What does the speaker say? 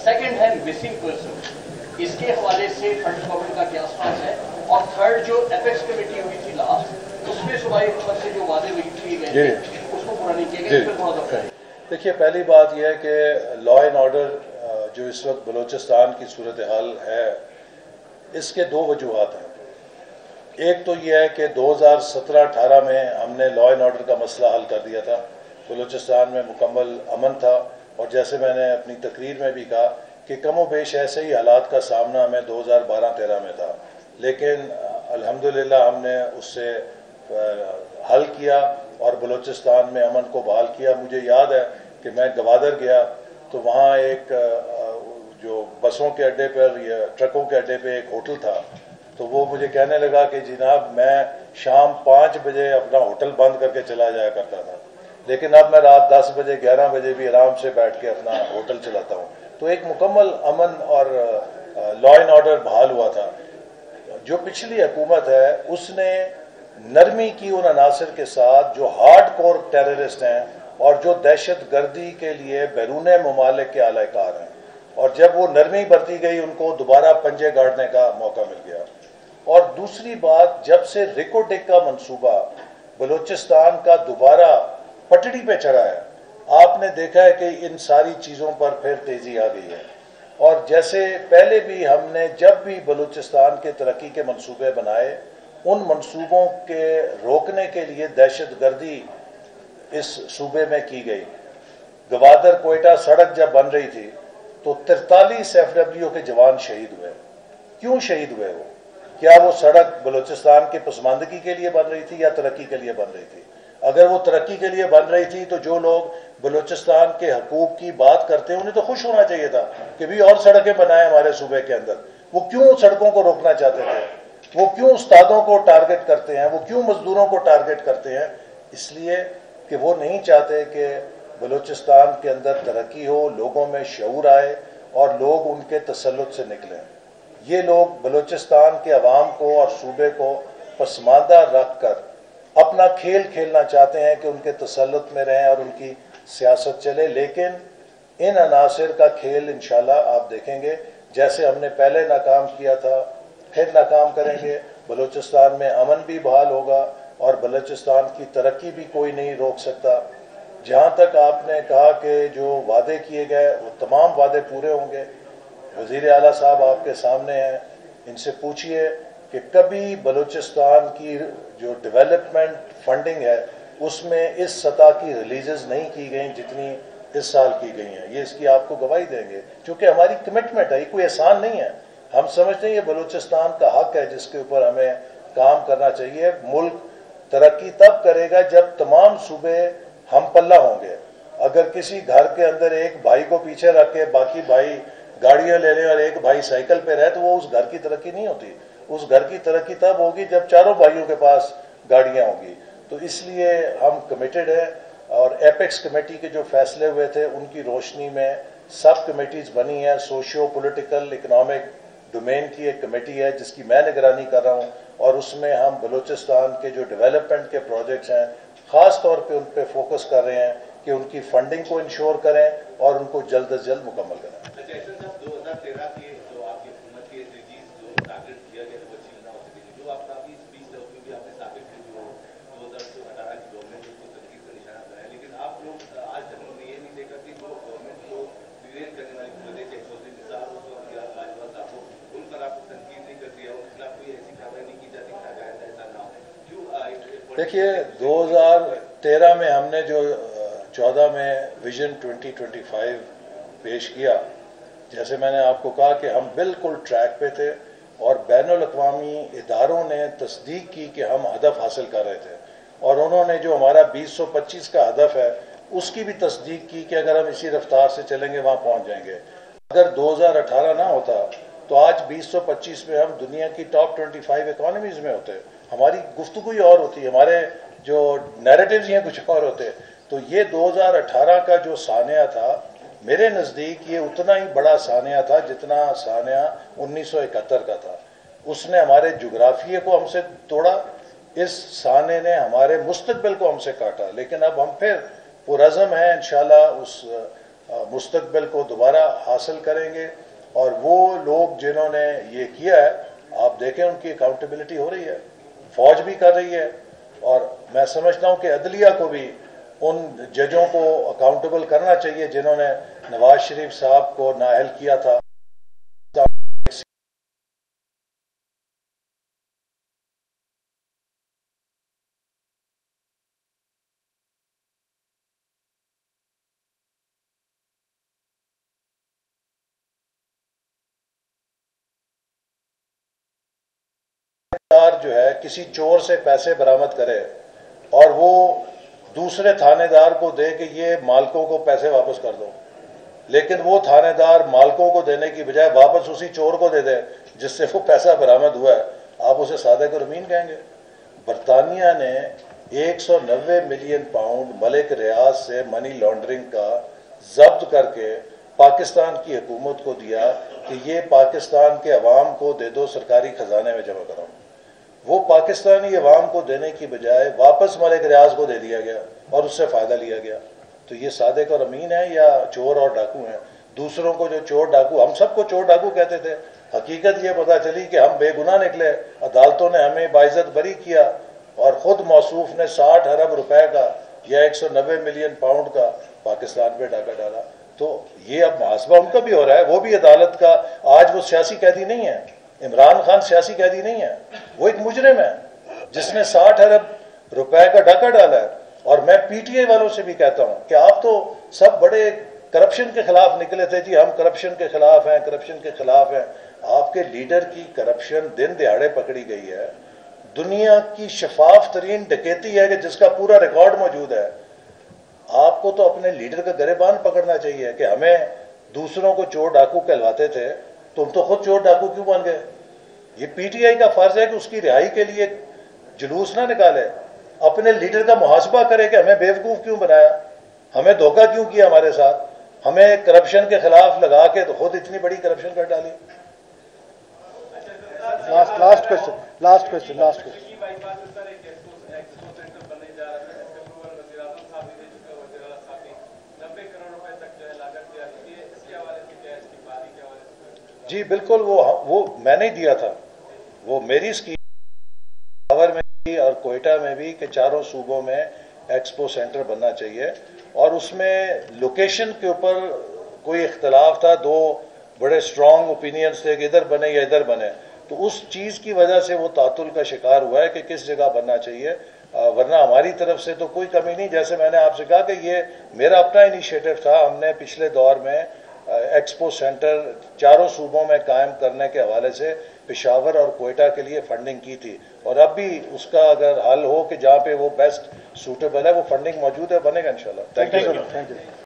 Second है missing person, इसके हवाले से फंड गवर्नमेंट का क्या स्टांस है? और थर्ड जो एपेक्स कमेटी हुई थी लास्ट, उसमें सूबाई हुकूमत से जो वादे किए गए थे उसको पूरा नहीं किया गया, इस पर थोड़ा सा। देखिए, पहली बात यह है कि लॉ एंड ऑर्डर जो इस वक्त बलूचिस्तान की सूरत हाल है, इसके दो वजूहात हैं। एक तो यह है कि 2017-18 में हमने लॉ एंड ऑर्डर का मसला हल कर दिया था, बलूचिस्तान में मुकम्मल अमन था, और जैसे मैंने अपनी तकरीर में भी कहा कि कमो बेश ऐसे ही हालात का सामना हमें 2012-13 में था, लेकिन अल्हम्दुलिल्लाह हमने उससे हल किया और बलूचिस्तान में अमन को बहाल किया। मुझे याद है कि मैं गवादर गया तो वहाँ एक जो बसों के अड्डे पर या ट्रकों के अड्डे पे एक होटल था, तो वो मुझे कहने लगा कि जनाब मैं शाम 5 बजे अपना होटल बंद करके चला जाया करता था, लेकिन अब मैं रात 10 बजे 11 बजे भी आराम से बैठ के अपना होटल चलाता हूँ। तो एक मुकम्मल अमन और लॉ एंड ऑर्डर बहाल हुआ था। जो पिछली हुकूमत है उसने नरमी की उन अनासर के साथ जो हार्ड कोर टेररिस्ट हैं और जो दहशत गर्दी के लिए बैरून ममालिक के आलाकार हैं, और जब वो नरमी बरती गई उनको दोबारा पंजे गाड़ने का मौका मिल गया। और दूसरी बात, जब से रिकोटेक का मंसूबा बलूचिस्तान का दोबारा पटड़ी पे चढ़ा है, आपने देखा है कि इन सारी चीज़ों पर फिर तेज़ी आ गई है। और जैसे पहले भी हमने जब भी बलूचिस्तान के तरक्की के मंसूबे बनाए, उन मंसूबों के रोकने के लिए दहशत गर्दी इस सूबे में की गई। गवादर कोयटा सड़क जब बन रही थी तो 43 FWO के जवान शहीद हुए। क्यों शहीद हुए वो? क्या वो सड़क बलूचिस्तान की पसमानदगी के लिए बन रही थी या तरक्की के लिए बन रही थी? अगर वो तरक्की के लिए बन रही थी तो जो लोग बलूचिस्तान के हकूक की बात करते हैं उन्हें तो खुश होना चाहिए था कि भी और सड़कें बनाए हमारे सूबे के अंदर। वो क्यों सड़कों को रोकना चाहते थे? वो क्यों उस्तादों को टारगेट करते हैं? वो क्यों मजदूरों को टारगेट करते हैं? इसलिए कि वो नहीं चाहते कि बलूचिस्तान के अंदर तरक्की हो, लोगों में शऊर आए और लोग उनके तसल्लुत से निकलें। ये लोग बलूचिस्तान के अवाम को और सूबे को पसमानदा रख कर अपना खेल खेलना चाहते हैं कि उनके तसल्लुत में रहें और उनकी सियासत चले। लेकिन इन अनासिर का खेल इंशाल्लाह आप देखेंगे, जैसे हमने पहले नाकाम किया था फिर नाकाम करेंगे। बलूचिस्तान में अमन भी बहाल होगा और बलूचिस्तान की तरक्की भी कोई नहीं रोक सकता। जहाँ तक आपने कहा कि जो वादे किए गए वो तमाम वादे पूरे होंगे। वज़ीर आला साहब आपके सामने हैं, इनसे पूछिए कि कभी बलूचिस्तान की जो डेवलपमेंट फंडिंग है उसमें इस सतह की रिलीजेस नहीं की गई जितनी इस साल की गई हैं। ये इसकी आपको गवाही देंगे, क्योंकि हमारी कमिटमेंट है, ये कोई एहसान नहीं है। हम समझते हैं ये बलूचिस्तान का हक है जिसके ऊपर हमें काम करना चाहिए। मुल्क तरक्की तब करेगा जब तमाम सूबे हम पल्ला होंगे। अगर किसी घर के अंदर एक भाई को पीछे रख के बाकी भाई गाड़ियां ले लें और एक भाई साइकिल पे रहे तो वो उस घर की तरक्की नहीं होती। उस घर की तरक्की तब होगी जब चारों भाइयों के पास गाड़ियां होंगी। तो इसलिए हम कमिटेड हैं, और एपेक्स कमेटी के जो फैसले हुए थे उनकी रोशनी में सब कमेटीज बनी हैं। सोशियो पॉलिटिकल इकोनॉमिक डोमेन की एक कमेटी है जिसकी मैं निगरानी कर रहा हूँ, और उसमें हम बलूचिस्तान के जो डेवलपमेंट के प्रोजेक्ट्स हैं ख़ास तौर पे उन पे फोकस कर रहे हैं कि उनकी फंडिंग को इंश्योर करें और उनको जल्द अज जल्द मुकम्मल करें। देखिए, 2013 में हमने जो 14 में विजन 2025 पेश किया, जैसे मैंने आपको कहा कि हम बिल्कुल ट्रैक पे थे और बैनुल अक़वामी इदारों ने तस्दीक की कि हम हदफ हासिल कर रहे थे, और उन्होंने जो हमारा 2025 का हदफ है उसकी भी तस्दीक की कि अगर हम इसी रफ्तार से चलेंगे वहाँ पहुँच जाएंगे। अगर 2018 ना होता तो आज 2025 में हम दुनिया की टॉप 25 इकॉनमीज़ में होते, हमारी गुफ्तगू ही और होती, हमारे जो नैरेटिव्स हैं कुछ और होते। तो ये 2018 का जो सानिया था, मेरे नज़दीक ये उतना ही बड़ा सानिया था जितना सानिया 1971 का था। उसने हमारे जोग्राफिए को हमसे तोड़ा, इस साने ने हमारे मुस्तकबिल को हमसे काटा। लेकिन अब हम फिर पुरज़म हैं इंशाल्लाह उस مستقبل کو دوبارہ حاصل کریں گے. اور وہ لوگ جنہوں نے یہ کیا ہے آپ دیکھیں ان کی اکاؤنٹیبلٹی ہو رہی ہے, فوج بھی کر رہی ہے, اور میں سمجھتا ہوں کہ عدلیہ کو بھی ان ججوں کو اکاؤنٹیبل کرنا چاہیے جنہوں نے نواز شریف صاحب کو نااہل کیا تھا. جو ہے کسی چور سے پیسے برآمد کرے اور وہ دوسرے تھانے دار کو دے کہ یہ مالکوں کو پیسے واپس کر دو, لیکن وہ تھانے دار مالکوں کو دینے کی بجائے واپس اسی چور کو دے دے جس سے وہ پیسہ برآمد ہوا ہے, آپ اسے صادق اور امین کہیں گے؟ برطانیہ نے 190 ملین پاؤنڈ ملک ریاض سے منی لانڈرنگ کا ضبط کر کے پاکستان کی حکومت کو دیا کہ یہ پاکستان کے عوام کو دے دو, سرکاری خزانے میں جمع کرو. وہ پاکستانی عوام کو دینے کی بجائے واپس ملک ریاض کو دے دیا گیا اور اس سے فائدہ لیا گیا. تو یہ صادق اور امین ہے یا چور اور ڈاکو ہیں؟ دوسروں کو جو چور ڈاکو, ہم سب کو چور ڈاکو کہتے تھے, حقیقت یہ پتہ چلی کہ ہم بے گناہ نکلے, عدالتوں نے ہمیں باعزت بری کیا اور خود موصوف نے 60 ارب روپے کا یا 190 ملین پاؤنڈ کا پاکستان پہ ڈاکہ ڈالا. تو یہ اب محاسبہ ان کا بھی ہو رہا ہے, وہ بھی عدالت کا. آج وہ سیاسی قیدی نہیں ہے, عمران خان سیاسی قیدی نہیں ہے, وہ ایک مجرم ہے جس نے 60 ارب روپے کا ڈاکہ ڈالا ہے. اور میں پی ٹی آئی والوں سے بھی کہتا ہوں کہ آپ تو سب بڑے کرپشن کے خلاف نکلے تھے, جی ہم کرپشن کے خلاف ہیں, کرپشن کے خلاف ہیں. آپ کے لیڈر کی کرپشن دن دہاڑے پکڑی گئی ہے, دنیا کی شفاف ترین ڈکیتی ہے کہ جس کا پورا ریکارڈ موجود ہے. آپ کو تو اپنے لیڈر کا گریبان پکڑنا چاہیے کہ ہمیں دوسروں کو چور ڈاکو کہلواتے تھے, تم تو خود چور ڈاکو کیوں بن گئے؟ یہ پی ٹی آئی کا فرض ہے کہ اس کی رہائی کے لیے جلوس نہ نکالے, اپنے لیڈر کا محاسبہ کرے کہ ہمیں بیوقوف کیوں بنایا, ہمیں دھوکہ کیوں کیا ہمارے ساتھ, ہمیں کرپشن کے خلاف لگا کے تو خود اتنی بڑی کرپشن کر ڈالی. لاسٹ کوشچن جی بالکل, وہ میں نے دیا تھا, وہ میری اسکیم پاور میں بھی اور کوئٹہ میں بھی کہ چاروں صوبوں میں ایکسپو سینٹر بننا چاہیے. اور اس میں لوکیشن کے اوپر کوئی اختلاف تھا, دو بڑے اسٹرانگ اوپینینز تھے کہ ادھر بنے یا ادھر بنے, تو اس چیز کی وجہ سے وہ تعطل کا شکار ہوا ہے کہ کس جگہ بننا چاہیے. ورنہ ہماری طرف سے تو کوئی کمی نہیں. جیسے میں نے آپ سے کہا کہ یہ میرا اپنا انیشیٹو تھا, ہم نے پچھلے دور میں ایکسپو سینٹر چاروں صوبوں میں قائم کرنے کے حوالے سے پشاور اور کوئٹہ کے لیے فنڈنگ کی تھی, اور اب بھی اس کا اگر حل ہو کہ جہاں پہ وہ بیسٹ سوٹیبل ہے وہ فنڈنگ موجود ہے, بنے گا انشاءاللہ. Thank you.